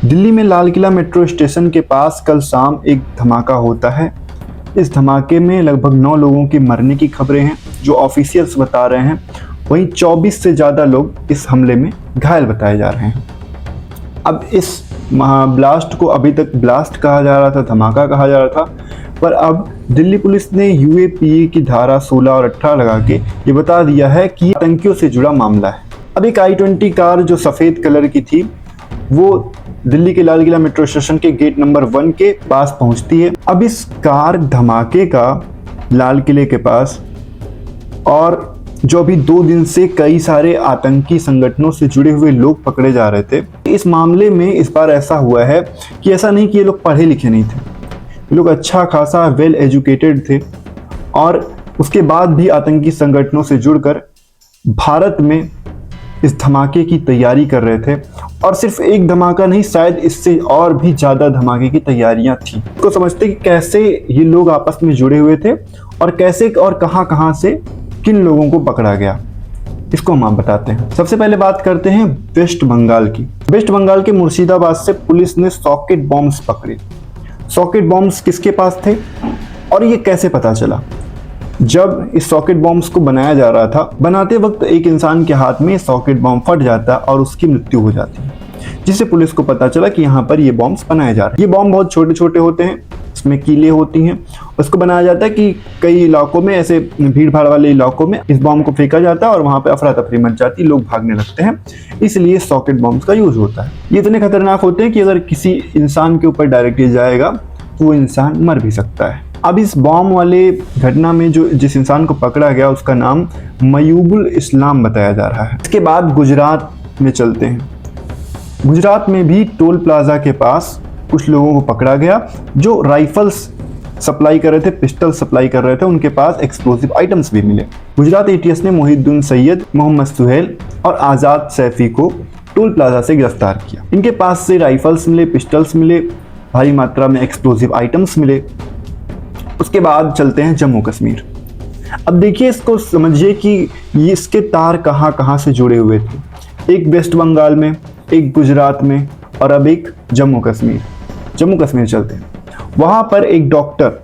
दिल्ली में Lal Qila metro station के पास कल शाम एक धमाका होता है। इस धमाके में लगभग 9 लोगों के मरने की खबरें हैं जो ऑफिशियल्स बता रहे हैं। वहीं 24 से ज़्यादा लोग इस हमले में घायल बताए जा रहे हैं। अब इस ब्लास्ट को अभी तक ब्लास्ट कहा जा रहा था, धमाका कहा जा रहा था, पर अब दिल्ली पुलिस ने यूएपीए की धारा 16 और 18 लगा के ये बता दिया है कि आतंकियों से जुड़ा मामला है। अब एक i20 कार जो सफ़ेद कलर की थी वो दिल्ली के लाल किला मेट्रो स्टेशन के गेट नंबर 1 के पास पहुंचती है। अब इस कार धमाके का लाल किले के पास और जो अभी 2 दिन से कई सारे आतंकी संगठनों से जुड़े हुए लोग पकड़े जा रहे थे। इस मामले में इस बार ऐसा हुआ है कि ऐसा नहीं कि ये लोग पढ़े लिखे नहीं थे, ये लोग अच्छा खासा वेल एजुकेटेड थे और उसके बाद भी आतंकी संगठनों से जुड़कर भारत में इस धमाके की तैयारी कर रहे थे। और सिर्फ एक धमाका नहीं, शायद इससे और भी ज़्यादा धमाके की तैयारियां थी। तो समझते कि कैसे ये लोग आपस में जुड़े हुए थे और कैसे और कहां से किन लोगों को पकड़ा गया, इसको हम आप बताते हैं। सबसे पहले बात करते हैं वेस्ट बंगाल की। वेस्ट बंगाल के मुर्शिदाबाद से पुलिस ने सॉकेट बॉम्ब्स पकड़े। सॉकेट बॉम्ब्स किसके पास थे और ये कैसे पता चला? जब इस सॉकेट बॉम्ब्स को बनाया जा रहा था, बनाते वक्त एक इंसान के हाथ में सॉकेट बॉम्ब फट जाता है और उसकी मृत्यु हो जाती है, जिससे पुलिस को पता चला कि यहाँ पर ये बॉम्ब्स बनाए जा रहे हैं। ये बॉम्ब बहुत छोटे छोटे होते हैं, इसमें कीलें होती हैं। उसको बनाया जाता है कि कई इलाकों में, ऐसे भीड़ भाड़ वाले इलाकों में इस बॉम्ब को फेंका जाता है और वहाँ पे अफरा तफरी मच जाती है, लोग भागने लगते हैं, इसलिए सॉकेट बॉम्ब्स का यूज होता है। ये इतने खतरनाक होते हैं कि अगर किसी इंसान के ऊपर डायरेक्ट जाएगा तो वो इंसान मर भी सकता है। अब इस बॉम्ब वाले घटना में जिस इंसान को पकड़ा गया उसका नाम मयूबुल इस्लाम बताया जा रहा है। इसके बाद गुजरात में चलते हैं। गुजरात में भी टोल प्लाजा के पास कुछ लोगों को पकड़ा गया जो राइफल्स सप्लाई कर रहे थे, पिस्टल सप्लाई कर रहे थे। उनके पास एक्सप्लोसिव आइटम्स भी मिले। गुजरात एटीएस ने मोहिउद्दीन सैयद, मोहम्मद सुहेल और आज़ाद सैफी को टोल प्लाजा से गिरफ्तार किया। इनके पास से राइफल्स मिले, पिस्टल्स मिले, भारी मात्रा में एक्सप्लोसिव आइटम्स मिले। उसके बाद चलते हैं जम्मू कश्मीर। अब देखिए, इसको समझिए कि ये इसके तार कहाँ से जुड़े हुए थे। एक वेस्ट बंगाल में, एक गुजरात में और अब एक जम्मू कश्मीर। जम्मू कश्मीर चलते हैं। वहाँ पर एक डॉक्टर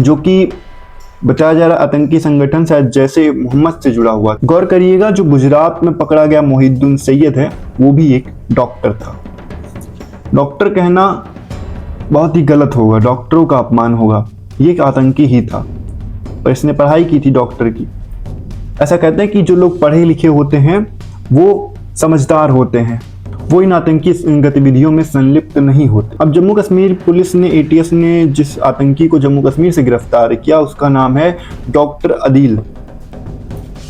जो कि बताया जा रहा आतंकी संगठन शायद जैसे मोहम्मद से जुड़ा हुआ। गौर करिएगा, जो गुजरात में पकड़ा गया मोहिउद्दीन सैयद है वो भी एक डॉक्टर था। डॉक्टर कहना बहुत ही गलत होगा, डॉक्टरों का अपमान होगा। ये एक आतंकी ही था, पर इसने पढ़ाई की थी डॉक्टर की। ऐसा कहते हैं कि जो लोग पढ़े लिखे होते हैं वो समझदार होते हैं, वो इन आतंकी गतिविधियों में संलिप्त नहीं होते। अब जम्मू कश्मीर पुलिस ने, एटीएस ने जिस आतंकी को जम्मू कश्मीर से गिरफ्तार किया उसका नाम है डॉक्टर अदील।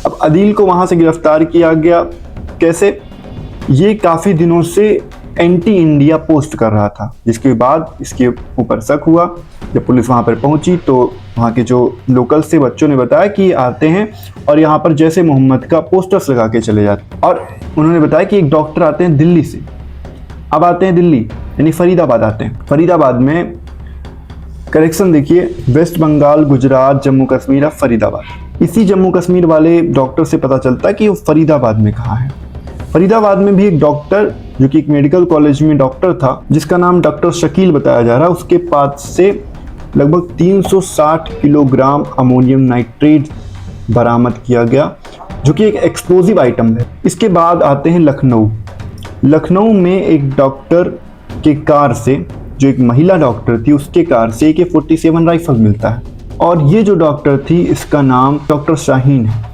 अब अदील को वहां से गिरफ्तार किया गया कैसे? ये काफी दिनों से एंटी इंडिया पोस्ट कर रहा था, जिसके बाद इसके ऊपर शक हुआ। जब पुलिस वहां पर पहुंची तो वहां के जो लोकल से बच्चों ने बताया कि आते हैं और यहाँ पर जैसे मोहम्मद का पोस्टर्स लगा के चले जाते, और उन्होंने बताया कि एक डॉक्टर आते हैं दिल्ली से। अब आते हैं दिल्ली यानी फरीदाबाद आते हैं। फरीदाबाद में करेक्शन देखिए, वेस्ट बंगाल, गुजरात, जम्मू कश्मीर, अब फरीदाबाद। इसी जम्मू कश्मीर वाले डॉक्टर से पता चलता है कि वो फरीदाबाद में कहाँ है। फरीदाबाद में भी एक डॉक्टर जो कि एक मेडिकल कॉलेज में डॉक्टर था, जिसका नाम डॉक्टर शकील बताया जा रहा है, उसके पास से लगभग 360 किलोग्राम अमोनियम नाइट्रेट बरामद किया गया, जो कि एक एक्सप्लोजिव आइटम है। इसके बाद आते हैं लखनऊ। लखनऊ में एक डॉक्टर के कार से, जो एक महिला डॉक्टर थी, उसके कार से AK-47 राइफल मिलता है और ये जो डॉक्टर थी इसका नाम डॉक्टर शाहीन है।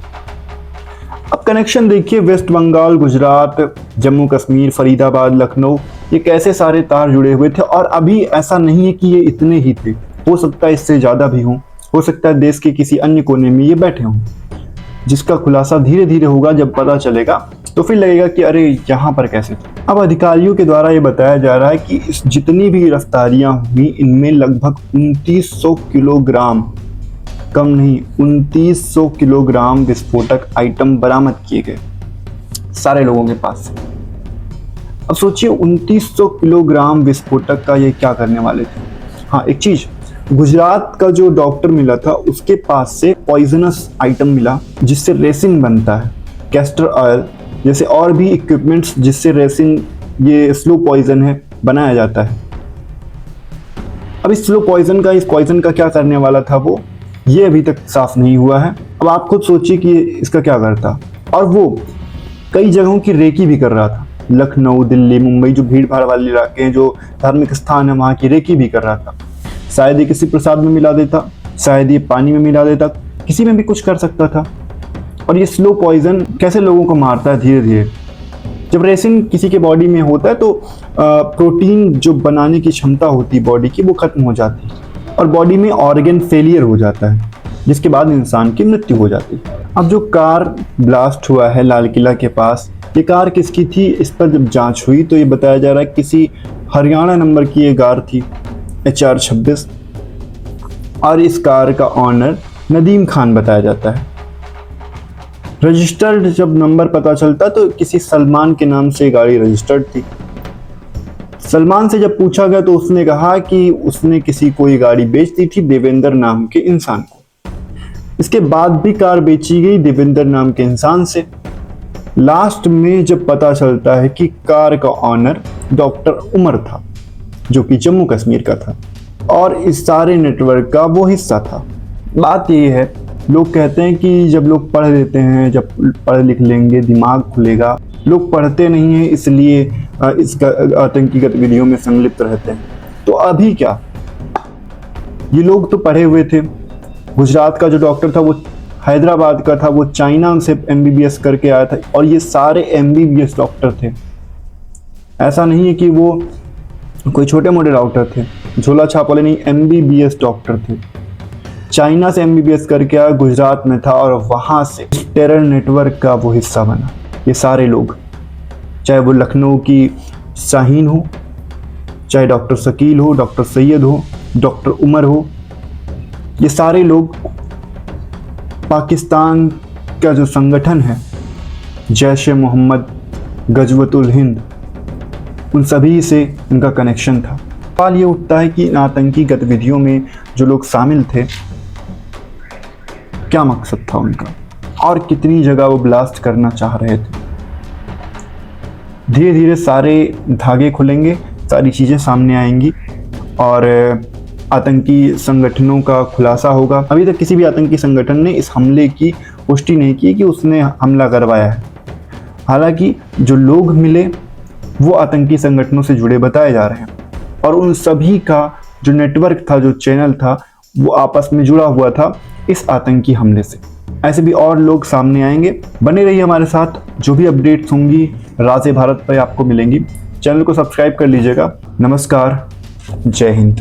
अब कनेक्शन देखिए, वेस्ट बंगाल, गुजरात, जम्मू कश्मीर, फरीदाबाद, लखनऊ, ये कैसे सारे तार जुड़े हुए थे। और अभी ऐसा नहीं है कि ये इतने ही थे, हो सकता है इससे ज़्यादा भी हों, हो सकता है देश के किसी अन्य कोने में ये बैठे हों, जिसका खुलासा धीरे धीरे होगा। जब पता चलेगा तो फिर लगेगा कि अरे यहाँ पर कैसे थे। अब अधिकारियों के द्वारा ये बताया जा रहा है कि जितनी भी गिरफ्तारियाँ हुई इनमें लगभग 2900 किलोग्राम, कम नहीं 2900 किलोग्राम विस्फोटक आइटम बरामद किए गए सारे लोगों के पास से। अब सोचिए 2900 किलोग्राम विस्फोटक का ये क्या करने वाले थे। हाँ, एक चीज, गुजरात का जो डॉक्टर मिला था उसके पास से पॉइजनस आइटम मिला जिससे रेसिन बनता है, कैस्टर ऑयल जैसे और भी इक्विपमेंट्स जिससे रेसिन ये स्लो पॉइजन है, बनाया जाता है। अब इस पॉइजन का क्या करने वाला था वो, ये अभी तक साफ नहीं हुआ है। अब आप खुद सोचिए कि इसका क्या करता। और वो कई जगहों की रेकी भी कर रहा था, लखनऊ, दिल्ली, मुंबई, जो भीड़ भाड़ वाले इलाके हैं, जो धार्मिक स्थान है, वहाँ की रेकी भी कर रहा था। शायद ये किसी प्रसाद में मिला देता, शायद ये पानी में मिला देता, किसी में भी कुछ कर सकता था। और ये स्लो पॉइजन कैसे लोगों को मारता है धीरे धीरे। जब रेसिन किसी के बॉडी में होता है तो प्रोटीन जो बनाने की क्षमता होती है बॉडी की, वो खत्म हो जाती है और बॉडी में ऑर्गन फेलियर हो जाता है, जिसके बाद इंसान की मृत्यु हो जाती है। अब जो कार ब्लास्ट हुआ है लाल किला के पास, ये कार किसकी थी, इस पर जब जांच हुई तो ये बताया जा रहा है किसी हरियाणा नंबर की ये कार थी, HR26, और इस कार का ऑनर नदीम खान बताया जाता है। रजिस्टर्ड जब नंबर पता चलता तो किसी सलमान के नाम से गाड़ी रजिस्टर्ड थी। सलमान से जब पूछा गया तो उसने कहा कि उसने किसी को ये गाड़ी बेच दी थी, देवेंद्र नाम के इंसान को। इसके बाद भी कार बेची गई देवेंद्र नाम के इंसान से। लास्ट में जब पता चलता है कि कार का ऑनर डॉक्टर उमर था, जो कि जम्मू कश्मीर का था और इस सारे नेटवर्क का वो हिस्सा था। बात ये है, लोग कहते हैं कि जब लोग पढ़ लेते हैं, जब पढ़ लिख लेंगे दिमाग खुलेगा। लोग पढ़ते नहीं हैं, इसलिए इस आतंकी गतिविधियों में संलिप्त रहते हैं। तो अभी क्या, ये लोग तो पढ़े हुए थे। गुजरात का जो डॉक्टर था वो हैदराबाद का था, वो चाइना से MBBS करके आया था, और ये सारे MBBS डॉक्टर थे। ऐसा नहीं है कि वो कोई छोटे मोटे डॉक्टर थे, झोला छाप वाले नहीं, MBBS डॉक्टर थे। चाइना से MBBS करके आया, गुजरात में था और वहाँ से टेरर नेटवर्क का वो हिस्सा बना। ये सारे लोग, चाहे वो लखनऊ की शाहीन हो, चाहे डॉक्टर शकील हो, डॉक्टर सैयद हो, डॉक्टर उमर हो, ये सारे लोग पाकिस्तान का जो संगठन है जैश ए मोहम्मद, गजवतुल हिंद, उन सभी से इनका कनेक्शन था। सवाल ये उठता है कि इन आतंकी गतिविधियों में जो लोग शामिल थे, क्या मकसद था उनका और कितनी जगह वो ब्लास्ट करना चाह रहे थे। धीरे धीरे सारे धागे खुलेंगे, सारी चीज़ें सामने आएंगी और आतंकी संगठनों का खुलासा होगा। अभी तक किसी भी आतंकी संगठन ने इस हमले की पुष्टि नहीं की कि उसने हमला करवाया है। हालांकि जो लोग मिले वो आतंकी संगठनों से जुड़े बताए जा रहे हैं और उन सभी का जो नेटवर्क था, जो चैनल था, वो आपस में जुड़ा हुआ था इस आतंकी हमले से। ऐसे भी और लोग सामने आएंगे। बने रहिए हमारे साथ, जो भी अपडेट्स होंगी राज़-ए-भारत पर आपको मिलेंगी। चैनल को सब्सक्राइब कर लीजिएगा। नमस्कार, जय हिंद।